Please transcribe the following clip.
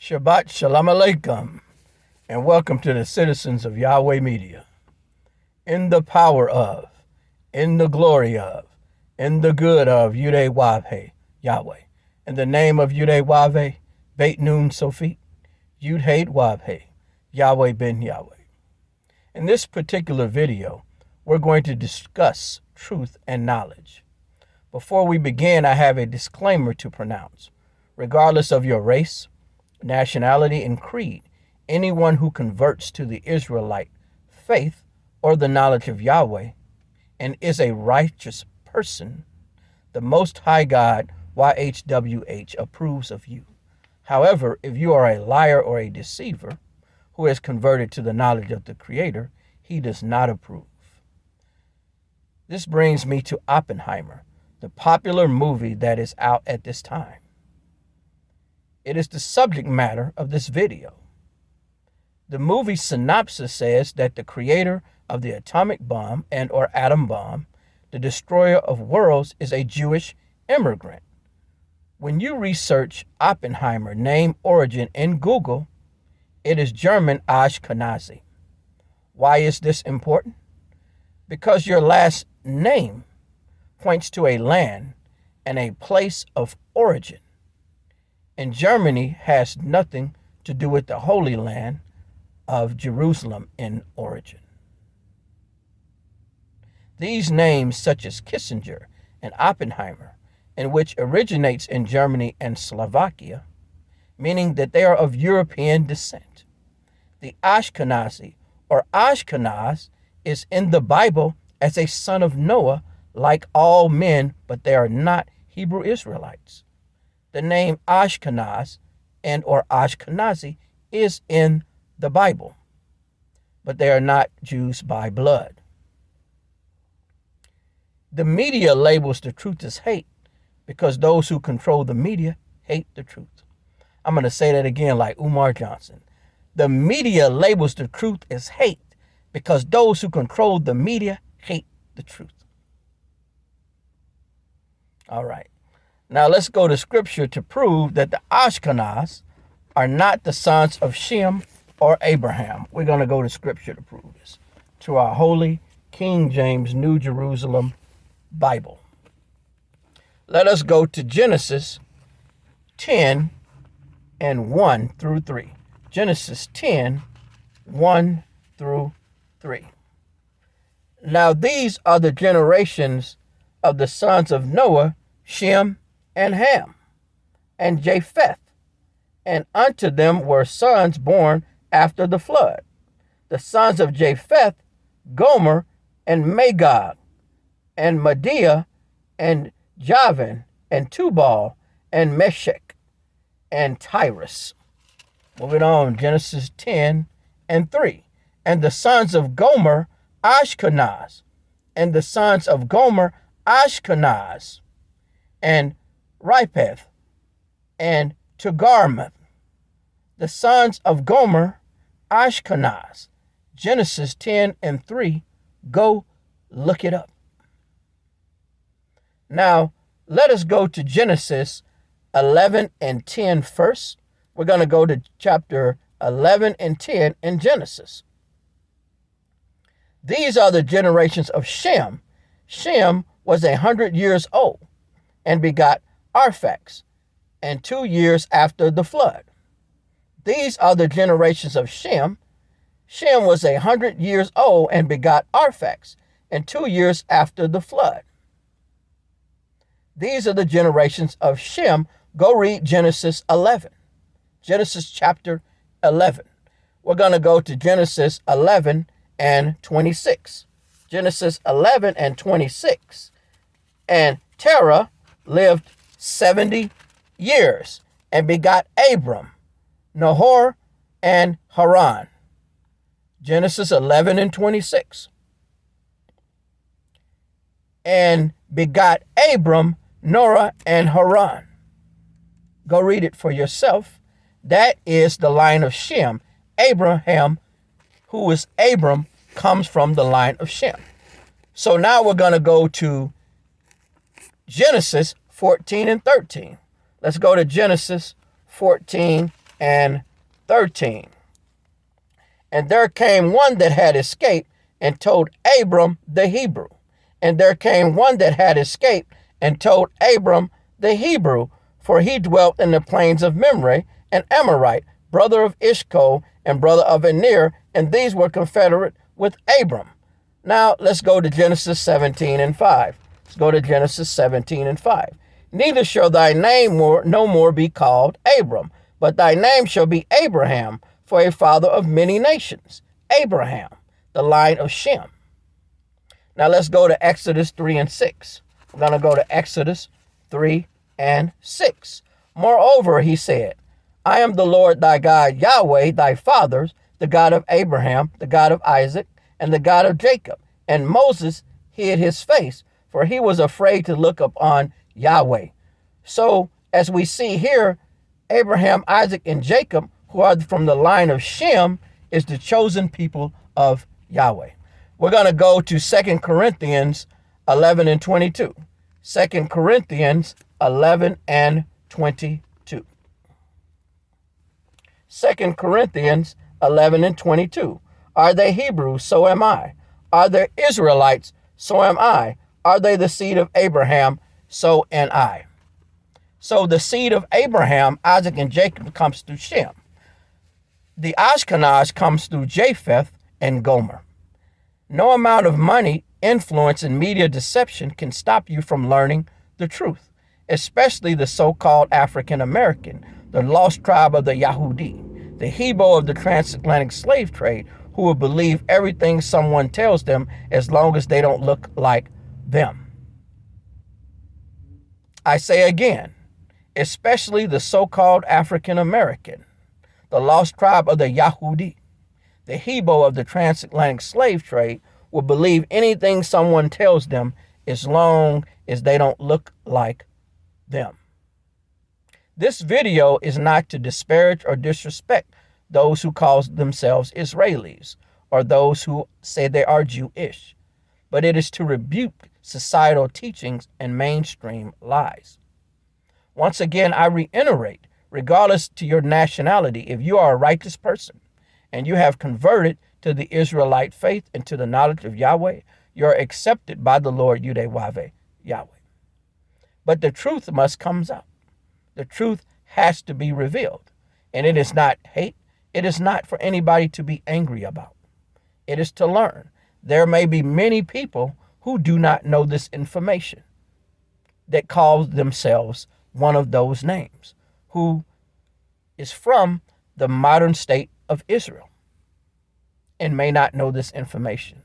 Shabbat Shalom Aleichem, and welcome to the citizens of Yahweh Media. In the power of, in the glory of, in the good of YAHUDAH-YAHWEH, Yahweh. In the name of YHWH, Beit Nun Sofit, YHWH, Yahweh ben Yahweh. In this particular video, we're going to discuss truth and knowledge. Before we begin, I have a disclaimer to pronounce. Regardless of your race, nationality, and creed, anyone who converts to the Israelite faith or the knowledge of Yahweh and is a righteous person, the Most High God, YHWH, approves of you. However, if you are a liar or a deceiver who has converted to the knowledge of the Creator, he does not approve. This brings me to Oppenheimer, the popular movie that is out at this time. It is the subject matter of this video. The movie synopsis says that the creator of the atomic bomb and or atom bomb, the destroyer of worlds, is a Jewish immigrant. When you research Oppenheimer name origin in Google, it is German Ashkenazi. Why is this important? Because your last name points to a land and a place of origin. And Germany has nothing to do with the Holy Land of Jerusalem in origin. These names, such as Kissinger and Oppenheimer, in which originates in Germany and Slovakia, meaning that they are of European descent. The Ashkenazi or Ashkenaz is in the Bible as a son of Noah, like all men, but they are not Hebrew Israelites. The name Ashkenaz and or Ashkenazi is in the Bible, but they are not Jews by blood. The media labels the truth as hate because those who control the media hate the truth. I'm going to say that again like Umar Johnson. The media labels the truth as hate because those who control the media hate the truth. All right. Now let's go to scripture to prove that the Ashkenaz are not the sons of Shem or Abraham. We're going to go to scripture to prove this, to our holy King James New Jerusalem Bible. Let us go to Genesis 10 and 1 through 3. Genesis 10, 1 through 3. Now these are the generations of the sons of Noah, Shem, and Ham, and Japheth, and unto them were sons born after the flood. The sons of Japheth, Gomer, and Magog, and Medea, and Javan, and Tubal, and Meshech, and Tyrus. Moving on, Genesis 10 and 3. And the sons of Gomer, Ashkenaz, and the sons of Gomer, Ashkenaz, and Ripeth, and Togarmah. The sons of Gomer, Ashkenaz. Genesis 10 and 3. Go look it up. Now, let us go to Genesis 11 and 10 first. We're going to go to chapter 11 and 10 in Genesis. These are the generations of Shem. Shem was 100 years old and begot Arphax, and 2 years after the flood. These are the generations of Shem. Shem was 100 years old and begot Arphax, and 2 years after the flood. These are the generations of Shem. Go read Genesis 11. Genesis chapter 11. We're going to go to Genesis 11 and 26. Genesis 11 and 26. And Terah lived 70 years and begot Abram, Nahor, and Haran. Genesis 11 and 26. And begot Abram, Norah, and Haran. Go read it for yourself. That is the line of Shem. Abraham, who is Abram, comes from the line of Shem. So now we're going to go to Genesis 14 and 13. Let's go to Genesis 14 and 13. And there came one that had escaped and told Abram the Hebrew. And there came one that had escaped and told Abram the Hebrew, for he dwelt in the plains of Mamre, an Amorite, brother of Eshcol and brother of Aner, and these were confederate with Abram. Now let's go to Genesis 17 and 5. Let's go to Genesis 17 and 5. Neither shall thy name no more be called Abram, but thy name shall be Abraham, for a father of many nations. Abraham, the line of Shem. Now let's go to Exodus 3 and 6. We're going to go to Exodus 3 and 6. Moreover, he said, I am the Lord thy God, Yahweh, thy fathers, the God of Abraham, the God of Isaac, and the God of Jacob. And Moses hid his face, for he was afraid to look upon Yahweh. So, as we see here, Abraham, Isaac, and Jacob, who are from the line of Shem, is the chosen people of Yahweh. We're going to go to 2 Corinthians 11 and 22. 2 Corinthians 11 and 22. 2 Corinthians 11 and 22. Are they Hebrews? So am I. Are they Israelites? So am I. Are they the seed of Abraham? So am I. So the seed of Abraham, Isaac, and Jacob comes through Shem. The Ashkenaz comes through Japheth and Gomer. No amount of money, influence, and media deception can stop you from learning the truth, especially the so-called African American, the lost tribe of the YAHUDAH, the Hebrew of the transatlantic slave trade, who will believe everything someone tells them as long as they don't look like them. I say again, especially the so-called African American, the lost tribe of the YAHUDAH, the Hebrew of the transatlantic slave trade, will believe anything someone tells them as long as they don't look like them. This video is not to disparage or disrespect those who call themselves Israelis or those who say they are Jewish, but it is to rebuke societal teachings and mainstream lies. Once again, I reiterate, regardless to your nationality, if you are a righteous person and you have converted to the Israelite faith and to the knowledge of Yahweh, you're accepted by the Lord YHWH, Yahweh. But the truth must come out. The truth has to be revealed. And it is not hate. It is not for anybody to be angry about. It is to learn. There may be many people who do not know this information that call themselves one of those names, who is from the modern state of Israel and may not know this information.